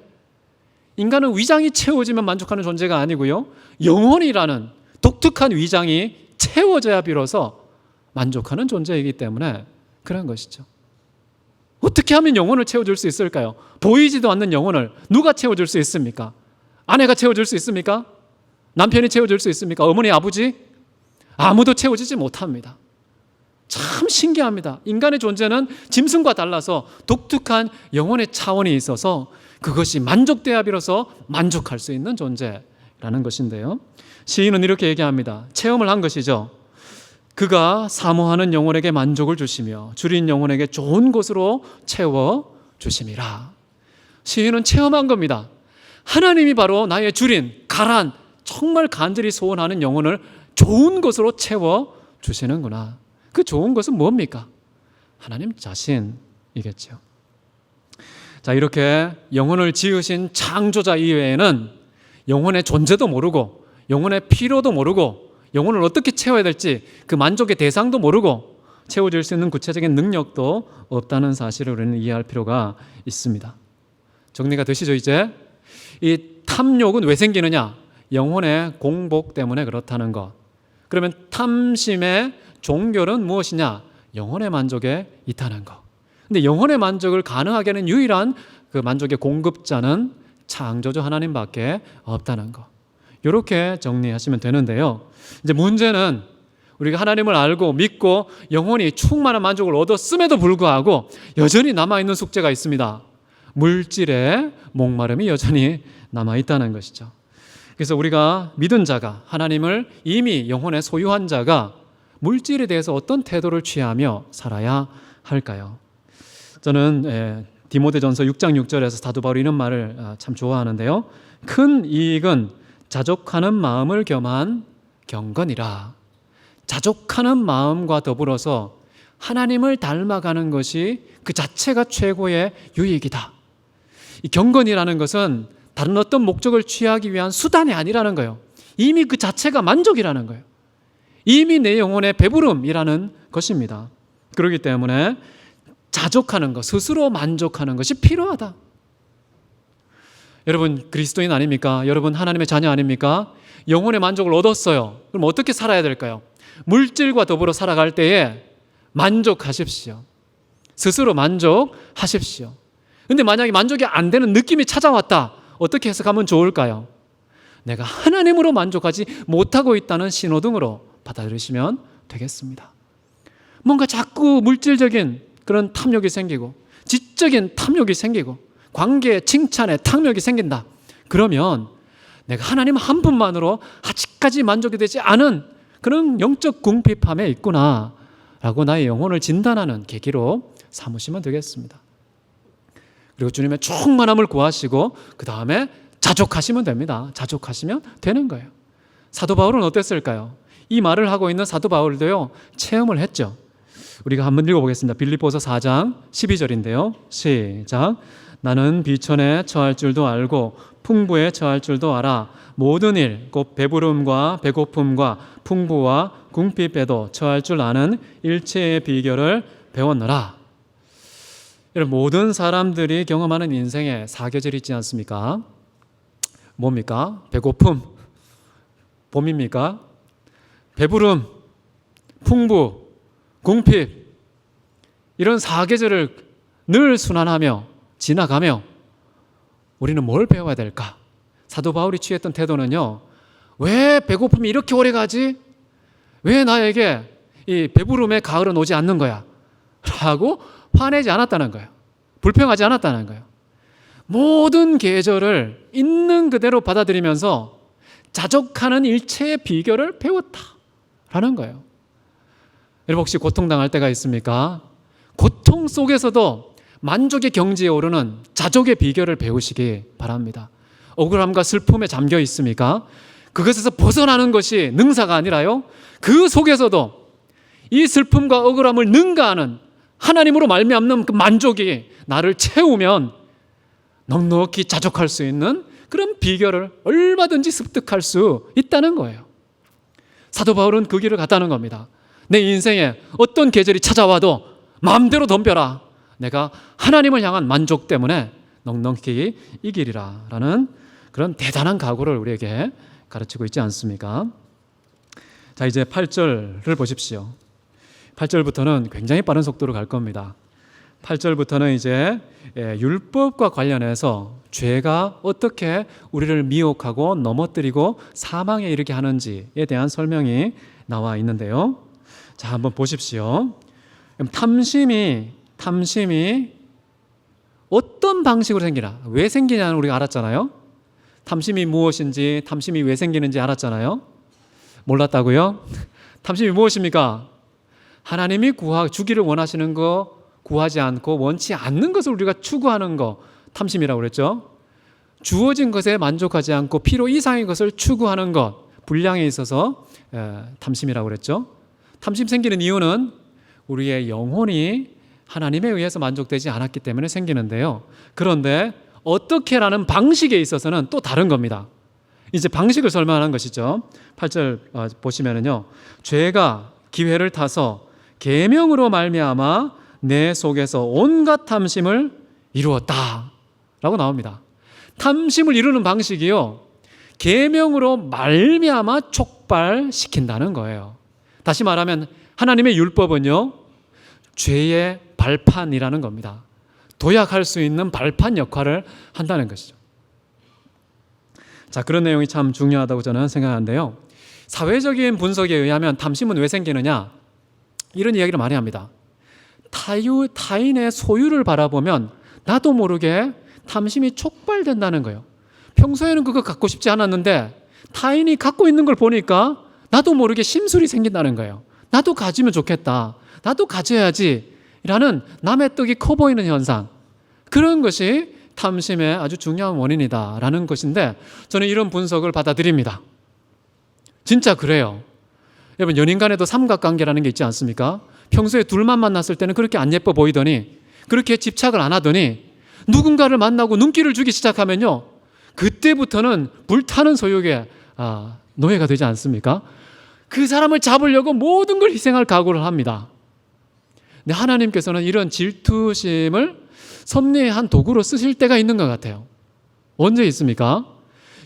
인간은 위장이 채워지면 만족하는 존재가 아니고요, 영혼이라는 독특한 위장이 채워져야 비로소 만족하는 존재이기 때문에 그런 것이죠. 어떻게 하면 영혼을 채워줄 수 있을까요? 보이지도 않는 영혼을 누가 채워줄 수 있습니까? 아내가 채워줄 수 있습니까? 남편이 채워줄 수 있습니까? 어머니, 아버지? 아무도 채워지지 못합니다. 참 신기합니다. 인간의 존재는 짐승과 달라서 독특한 영혼의 차원이 있어서 그것이 만족돼야 비로소 만족할 수 있는 존재라는 것인데요. 시인은 이렇게 얘기합니다. 체험을 한 것이죠. 그가 사모하는 영혼에게 만족을 주시며 줄인 영혼에게 좋은 것으로 채워 주심이라. 시인은 체험한 겁니다. 하나님이 바로 나의 줄인, 가란, 정말 간절히 소원하는 영혼을 좋은 것으로 채워 주시는구나. 그 좋은 것은 뭡니까? 하나님 자신이겠죠. 자, 이렇게 영혼을 지으신 창조자 이외에는 영혼의 존재도 모르고 영혼의 필요도 모르고 영혼을 어떻게 채워야 될지 그 만족의 대상도 모르고 채워질 수 있는 구체적인 능력도 없다는 사실을 우리는 이해할 필요가 있습니다. 정리가 되시죠? 이제 이 탐욕은 왜 생기느냐? 영혼의 공복 때문에 그렇다는 것. 그러면 탐심의 종결은 무엇이냐? 영혼의 만족에 있다는 것. 근데 영혼의 만족을 가능하게 하는 유일한 그 만족의 공급자는 창조주 하나님밖에 없다는 것. 이렇게 정리하시면 되는데요. 이제 문제는 우리가 하나님을 알고 믿고 영혼이 충만한 만족을 얻었음에도 불구하고 여전히 남아있는 숙제가 있습니다. 물질의 목마름이 여전히 남아있다는 것이죠. 그래서 우리가 믿은 자가, 하나님을 이미 영혼에 소유한 자가 물질에 대해서 어떤 태도를 취하며 살아야 할까요? 저는 디모데전서 6장 6절에서 사도 바울이 이런 말을 참 좋아하는데요. 큰 이익은 자족하는 마음을 겸한 경건이라. 자족하는 마음과 더불어서 하나님을 닮아가는 것이 그 자체가 최고의 유익이다. 이 경건이라는 것은 다른 어떤 목적을 취하기 위한 수단이 아니라는 거예요. 이미 그 자체가 만족이라는 거예요. 이미 내 영혼의 배부름이라는 것입니다. 그렇기 때문에 자족하는 것, 스스로 만족하는 것이 필요하다. 여러분 그리스도인 아닙니까? 여러분 하나님의 자녀 아닙니까? 영혼의 만족을 얻었어요. 그럼 어떻게 살아야 될까요? 물질과 더불어 살아갈 때에 만족하십시오. 스스로 만족하십시오. 근데 만약에 만족이 안 되는 느낌이 찾아왔다. 어떻게 해석하면 좋을까요? 내가 하나님으로 만족하지 못하고 있다는 신호등으로 받아들이시면 되겠습니다. 뭔가 자꾸 물질적인 그런 탐욕이 생기고 지적인 탐욕이 생기고 관계, 칭찬에 탐욕이 생긴다. 그러면 내가 하나님 한 분만으로 아직까지 만족이 되지 않은 그런 영적 궁핍함에 있구나 라고 나의 영혼을 진단하는 계기로 삼으시면 되겠습니다. 그리고 주님의 충만함을 구하시고 그 다음에 자족하시면 됩니다. 자족하시면 되는 거예요. 사도 바울은 어땠을까요? 이 말을 하고 있는 사도 바울도요 체험을 했죠. 우리가 한번 읽어보겠습니다. 빌립보서 4장 12절인데요. 시작. 나는 비천에 처할 줄도 알고 풍부에 처할 줄도 알아. 모든 일, 곧 배부름과 배고픔과 풍부와 궁핍에도 처할 줄 아는 일체의 비결을 배웠노라. 여러분 모든 사람들이 경험하는 인생에 사계절이 있지 않습니까? 뭡니까? 배고픔, 봄입니까? 배부름, 풍부, 궁핍 이런 사계절을 늘 순환하며 지나가며 우리는 뭘 배워야 될까? 사도 바울이 취했던 태도는요, 왜 배고픔이 이렇게 오래 가지? 왜 나에게 이 배부름의 가을은 오지 않는 거야? 라고 화내지 않았다는 거예요. 불평하지 않았다는 거예요. 모든 계절을 있는 그대로 받아들이면서 자족하는 일체의 비결을 배웠다라는 거예요. 여러분 혹시 고통당할 때가 있습니까? 고통 속에서도 만족의 경지에 오르는 자족의 비결을 배우시기 바랍니다. 억울함과 슬픔에 잠겨 있습니까? 그것에서 벗어나는 것이 능사가 아니라요, 그 속에서도 이 슬픔과 억울함을 능가하는 하나님으로 말미암는 그 만족이 나를 채우면 넉넉히 자족할 수 있는 그런 비결을 얼마든지 습득할 수 있다는 거예요. 사도 바울은 그 길을 갔다는 겁니다. 내 인생에 어떤 계절이 찾아와도 마음대로 덤벼라. 내가 하나님을 향한 만족 때문에 넉넉히 이기리라 라는 그런 대단한 각오를 우리에게 가르치고 있지 않습니까? 자, 이제 8절을 보십시오. 8절부터는 굉장히 빠른 속도로 갈 겁니다. 8절부터는 이제 율법과 관련해서 죄가 어떻게 우리를 미혹하고 넘어뜨리고 사망에 이르게 하는지에 대한 설명이 나와 있는데요. 자, 한번 보십시오. 탐심이 어떤 방식으로 생기나, 왜 생기냐는 우리가 알았잖아요. 탐심이 무엇인지, 탐심이 왜 생기는지 알았잖아요. 몰랐다고요? 탐심이 무엇입니까? 하나님이 주기를 원하시는 거 구하지 않고 원치 않는 것을 우리가 추구하는 거 탐심이라고 그랬죠. 주어진 것에 만족하지 않고 필요 이상의 것을 추구하는 것, 분량에 있어서 탐심이라고 그랬죠. 탐심 생기는 이유는 우리의 영혼이 하나님에 의해서 만족되지 않았기 때문에 생기는데요. 그런데 어떻게라는 방식에 있어서는 또 다른 겁니다. 이제 방식을 설명하는 것이죠. 8절 보시면은요, 죄가 기회를 타서 계명으로 말미암아 내 속에서 온갖 탐심을 이루었다라고 나옵니다. 탐심을 이루는 방식이요, 계명으로 말미암아 촉발시킨다는 거예요. 다시 말하면 하나님의 율법은요, 죄의 발판이라는 겁니다. 도약할 수 있는 발판 역할을 한다는 것이죠. 자, 그런 내용이 참 중요하다고 저는 생각하는데요. 사회적인 분석에 의하면 탐심은 왜 생기느냐, 이런 이야기를 많이 합니다. 타인의 소유를 바라보면 나도 모르게 탐심이 촉발된다는 거예요. 평소에는 그거 갖고 싶지 않았는데 타인이 갖고 있는 걸 보니까 나도 모르게 심술이 생긴다는 거예요. 나도 가지면 좋겠다, 나도 가져야지 라는 남의 떡이 커 보이는 현상, 그런 것이 탐심의 아주 중요한 원인이다라는 것인데, 저는 이런 분석을 받아들입니다. 진짜 그래요. 여러분, 연인 간에도 삼각관계라는 게 있지 않습니까? 평소에 둘만 만났을 때는 그렇게 안 예뻐 보이더니, 그렇게 집착을 안 하더니 누군가를 만나고 눈길을 주기 시작하면요, 그때부터는 불타는 소욕의 노예가 되지 않습니까? 그 사람을 잡으려고 모든 걸 희생할 각오를 합니다. 근데 하나님께서는 이런 질투심을 섭리의 한 도구로 쓰실 때가 있는 것 같아요. 언제 있습니까?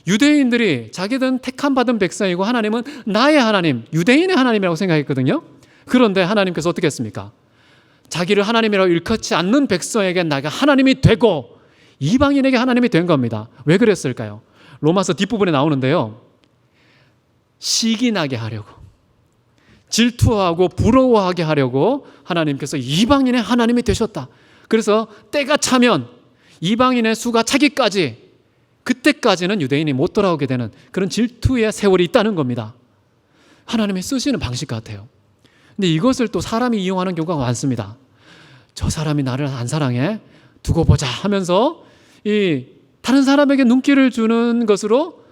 유대인들이 자기들은 택함 받은 백성이고 하나님은 나의 하나님, 유대인의 하나님이라고 생각했거든요. 그런데 하나님께서 어떻게 했습니까? 자기를 하나님이라고 일컫지 않는 백성에게 나가 하나님이 되고 이방인에게 하나님이 된 겁니다. 왜 그랬을까요? 로마서 뒷부분에 나오는데요. 시기 나게 하려고, 질투하고 부러워하게 하려고 하나님께서 이방인의 하나님이 되셨다. 그래서 때가 차면 이방인의 수가 차기까지, 그때까지는 유대인이 못 돌아오게 되는 그런 질투의 세월이 있다는 겁니다. 하나님이 쓰시는 방식 같아요. 근데 이것을 또 사람이 이용하는 경우가 많습니다. 저 사람이 나를 안 사랑해? 두고 보자 하면서 이 다른 사람에게 눈길을 주는 것으로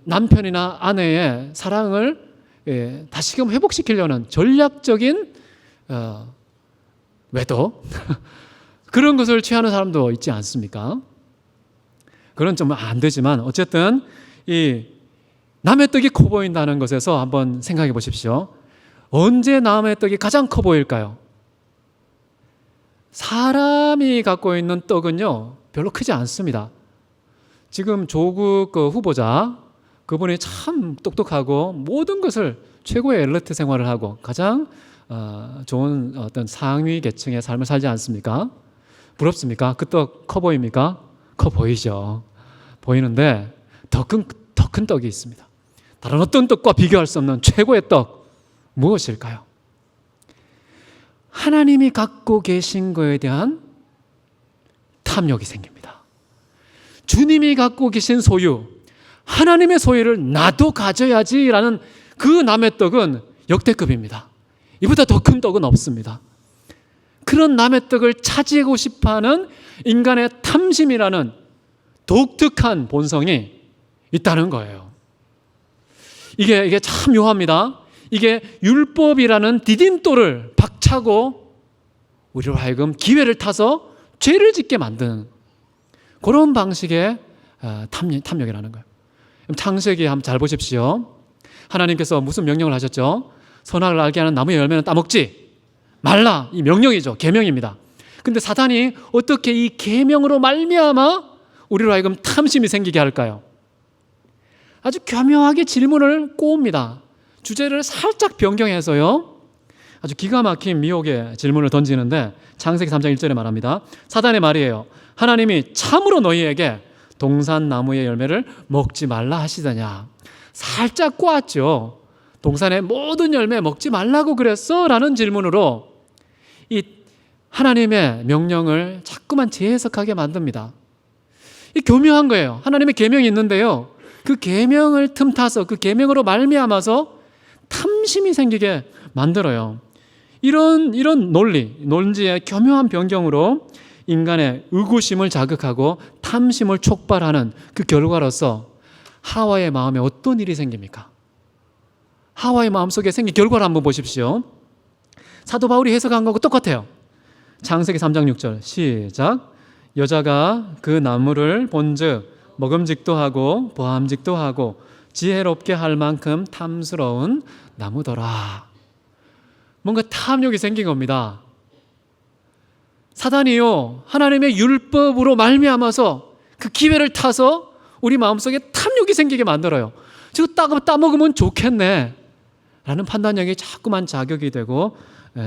남편이나 아내의 사랑을 다시금 회복시키려는 전략적인 외도 그런 것을 취하는 사람도 있지 않습니까? 그건 좀 안 되지만 어쨌든 이 남의 떡이 커 보인다는 것에서 한번 생각해 보십시오. 언제 남의 떡이 가장 커 보일까요? 사람이 갖고 있는 떡은요 별로 크지 않습니다. 지금 조국 후보자, 그분이 참 똑똑하고 모든 것을 최고의 엘리트 생활을 하고 가장 좋은 어떤 상위 계층의 삶을 살지 않습니까? 부럽습니까? 그 떡 커 보입니까? 커 보이죠. 보이는데 더 큰 떡이 있습니다. 다른 어떤 떡과 비교할 수 없는 최고의 떡, 무엇일까요? 하나님이 갖고 계신 것에 대한 탐욕이 생깁니다. 주님이 갖고 계신 소유, 하나님의 소유를 나도 가져야지라는 그 남의 떡은 역대급입니다. 이보다 더 큰 떡은 없습니다. 그런 남의 떡을 차지하고 싶어하는 인간의 탐심이라는 독특한 본성이 있다는 거예요. 이게 참 묘합니다. 이게 율법이라는 디딤돌을 박차고 우리로 하여금 기회를 타서 죄를 짓게 만드는 그런 방식의 탐욕이라는 거예요. 창세기 한번 잘 보십시오. 하나님께서 무슨 명령을 하셨죠? 선악을 알게 하는 나무의 열매는 따먹지 말라. 이 명령이죠. 계명입니다. 근데 사단이 어떻게 이 계명으로 말미암아 우리로 하여금 탐심이 생기게 할까요? 아주 교묘하게 질문을 꼬웁니다. 주제를 살짝 변경해서요. 아주 기가 막힌 미혹의 질문을 던지는데 창세기 3장 1절에 말합니다. 사단의 말이에요. 하나님이 참으로 너희에게 동산나무의 열매를 먹지 말라 하시더냐. 살짝 꼬았죠. 동산의 모든 열매 먹지 말라고 그랬어? 라는 질문으로 이 하나님의 명령을 자꾸만 재해석하게 만듭니다. 이 교묘한 거예요. 하나님의 계명이 있는데요. 그 계명을 틈타서 그 계명으로 말미암아서 탐심이 생기게 만들어요. 이런 논지의 교묘한 변경으로 인간의 의구심을 자극하고 탐심을 촉발하는 그 결과로서 하와의 마음에 어떤 일이 생깁니까? 하와의 마음속에 생긴 결과를 한번 보십시오. 사도 바울이 해석한 것과 똑같아요. 창세기 3장 6절 시작. 여자가 그 나무를 본즉 먹음직도 하고 보암직도 하고 지혜롭게 할 만큼 탐스러운 나무더라. 뭔가 탐욕이 생긴 겁니다. 사단이요 하나님의 율법으로 말미암아서 그 기회를 타서 우리 마음속에 탐욕이 생기게 만들어요. 저거 따먹으면 좋겠네 라는 판단력이 자꾸만 자극이 되고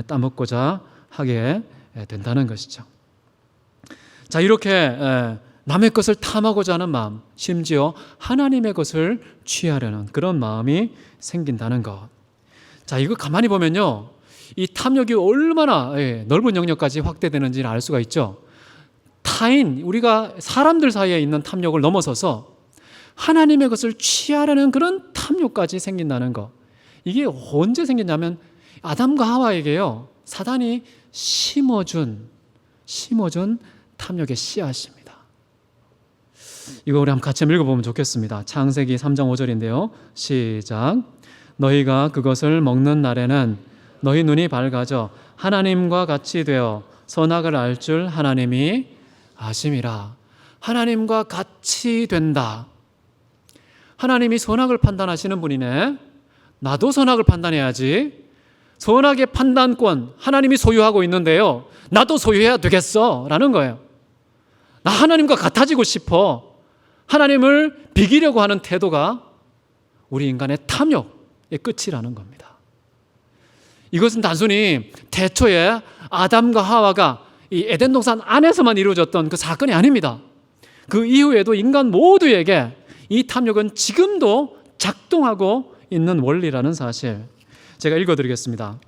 따먹고자 하게 된다는 것이죠. 자, 이렇게 남의 것을 탐하고자 하는 마음, 심지어 하나님의 것을 취하려는 그런 마음이 생긴다는 것. 자, 이거 가만히 보면요, 이 탐욕이 얼마나 넓은 영역까지 확대되는지를 알 수가 있죠. 타인, 우리가 사람들 사이에 있는 탐욕을 넘어서서 하나님의 것을 취하려는 그런 탐욕까지 생긴다는 것. 이게 언제 생겼냐면 아담과 하와에게요, 사단이 심어준 탐욕의 씨앗입니다. 이거 우리 한번 같이 읽어보면 좋겠습니다. 창세기 3장 5절인데요. 시작. 너희가 그것을 먹는 날에는 너희 눈이 밝아져 하나님과 같이 되어 선악을 알 줄 하나님이 아심이라. 하나님과 같이 된다. 하나님이 선악을 판단하시는 분이네. 나도 선악을 판단해야지. 선악의 판단권 하나님이 소유하고 있는데요, 나도 소유해야 되겠어 라는 거예요. 나 하나님과 같아지고 싶어. 하나님을 비기려고 하는 태도가 우리 인간의 탐욕의 끝이라는 겁니다. 이것은 단순히 태초에 아담과 하와가 이 에덴 동산 안에서만 이루어졌던 그 사건이 아닙니다. 그 이후에도 인간 모두에게 이 탐욕은 지금도 작동하고 있는 원리라는 사실, 제가 읽어드리겠습니다.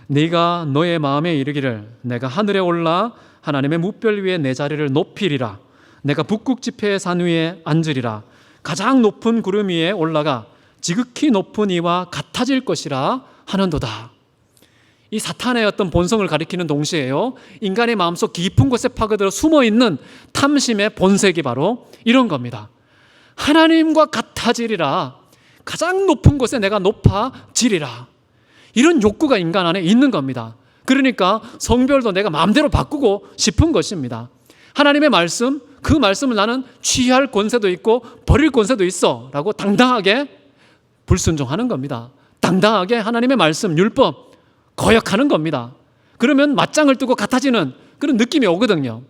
네가 너의 마음에 이르기를 내가 하늘에 올라 하나님의 뭇별 위에 내 자리를 높이리라. 내가 북극 지폐의 산 위에 앉으리라. 가장 높은 구름 위에 올라가 지극히 높은 이와 같아질 것이라 하는도다. 이 사탄의 어떤 본성을 가리키는 동시에요, 인간의 마음속 깊은 곳에 파고들어 숨어있는 탐심의 본색이 바로 이런 겁니다. 하나님과 같아지리라. 가장 높은 곳에 내가 높아지리라. 이런 욕구가 인간 안에 있는 겁니다. 그러니까 성별도 내가 마음대로 바꾸고 싶은 것입니다. 하나님의 말씀, 그 말씀을 나는 취할 권세도 있고 버릴 권세도 있어 라고 당당하게 불순종하는 겁니다. 당당하게 하나님의 말씀, 율법 거역하는 겁니다. 그러면 맞짱을 뜨고 같아지는 그런 느낌이 오거든요.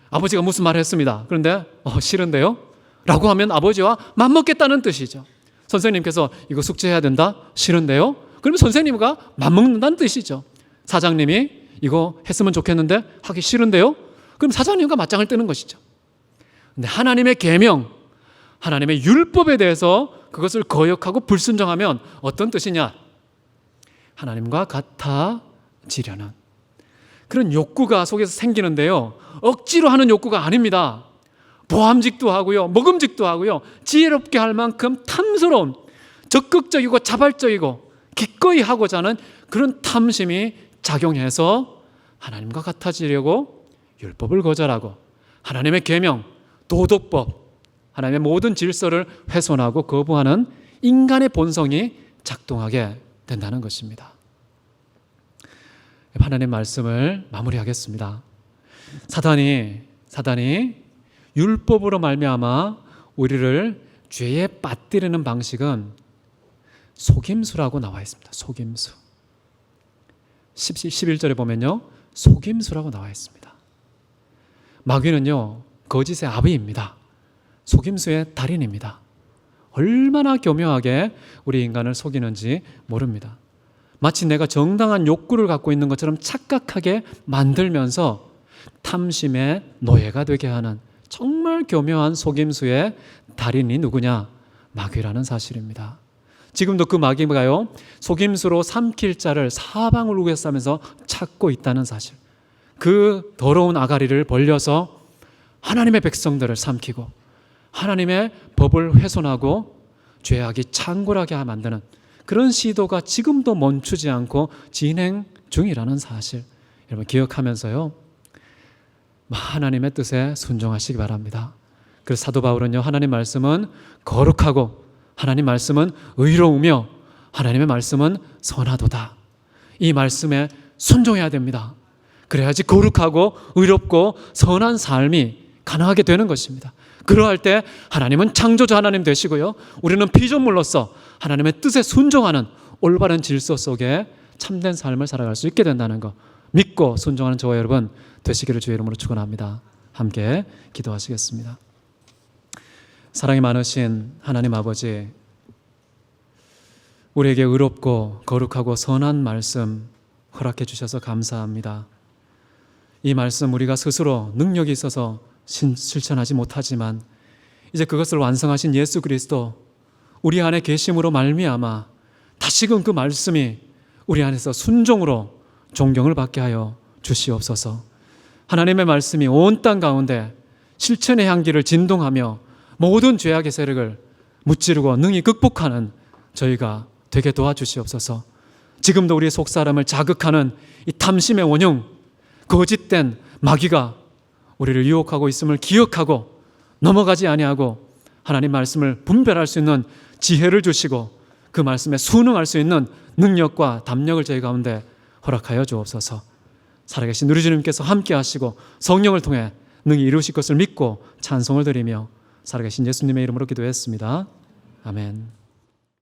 아버지가 무슨 말을 했습니다. 그런데 싫은데요? 라고 하면 아버지와 맞먹겠다는 뜻이죠. 선생님께서 이거 숙제해야 된다? 싫은데요? 그러면 선생님과 맞먹는다는 뜻이죠. 사장님이 이거 했으면 좋겠는데 하기 싫은데요? 그럼 사장님과 맞짱을 뜨는 것이죠. 근데 하나님의 계명, 하나님의 율법에 대해서 그것을 거역하고 불순종하면 어떤 뜻이냐? 하나님과 같아지려는 그런 욕구가 속에서 생기는데요, 억지로 하는 욕구가 아닙니다. 보암직도 하고요, 먹음직도 하고요, 지혜롭게 할 만큼 탐스러운, 적극적이고 자발적이고 기꺼이 하고자 하는 그런 탐심이 작용해서 하나님과 같아지려고 율법을 거절하고 하나님의 계명, 도덕법, 하나님의 모든 질서를 훼손하고 거부하는 인간의 본성이 작동하게 된다는 것입니다. 하나님의 말씀을 마무리하겠습니다. 사단이 율법으로 말미암아 우리를 죄에 빠뜨리는 방식은 속임수라고 나와 있습니다. 속임수. 11절에 보면요, 속임수라고 나와 있습니다. 마귀는요, 거짓의 아비입니다. 속임수의 달인입니다. 얼마나 교묘하게 우리 인간을 속이는지 모릅니다. 마치 내가 정당한 욕구를 갖고 있는 것처럼 착각하게 만들면서 탐심의 노예가 되게 하는 정말 교묘한 속임수의 달인이 누구냐? 마귀라는 사실입니다. 지금도 그 마귀가요, 속임수로 삼킬 자를 사방을 우겨싸면서 찾고 있다는 사실, 그 더러운 아가리를 벌려서 하나님의 백성들을 삼키고 하나님의 법을 훼손하고 죄악이 창궐하게 만드는 그런 시도가 지금도 멈추지 않고 진행 중이라는 사실, 여러분 기억하면서요, 하나님의 뜻에 순종하시기 바랍니다. 그래서 사도 바울은요, 하나님 말씀은 거룩하고 하나님 말씀은 의로우며 하나님의 말씀은 선하도다. 이 말씀에 순종해야 됩니다. 그래야지 거룩하고 의롭고 선한 삶이 가능하게 되는 것입니다. 그러할 때 하나님은 창조주 하나님 되시고요, 우리는 피조물로서 하나님의 뜻에 순종하는 올바른 질서 속에 참된 삶을 살아갈 수 있게 된다는 것 믿고 순종하는 저와 여러분 되시기를 주의 이름으로 축원합니다. 함께 기도하시겠습니다. 사랑이 많으신 하나님 아버지, 우리에게 의롭고 거룩하고 선한 말씀 허락해 주셔서 감사합니다. 이 말씀 우리가 스스로 능력이 있어서 실천하지 못하지만 이제 그것을 완성하신 예수 그리스도 우리 안에 계심으로 말미암아 다시금 그 말씀이 우리 안에서 순종으로 존경을 받게 하여 주시옵소서. 하나님의 말씀이 온 땅 가운데 실천의 향기를 진동하며 모든 죄악의 세력을 무찌르고 능히 극복하는 저희가 되게 도와주시옵소서. 지금도 우리의 속사람을 자극하는 이 탐심의 원흉, 거짓된 마귀가 우리를 유혹하고 있음을 기억하고 넘어가지 아니하고 하나님 말씀을 분별할 수 있는 지혜를 주시고 그 말씀에 순응할 수 있는 능력과 담력을 저희 가운데 허락하여 주옵소서. 살아계신 우리 주님께서 함께 하시고 성령을 통해 능히 이루실 것을 믿고 찬송을 드리며 살아계신 예수님의 이름으로 기도했습니다. 아멘.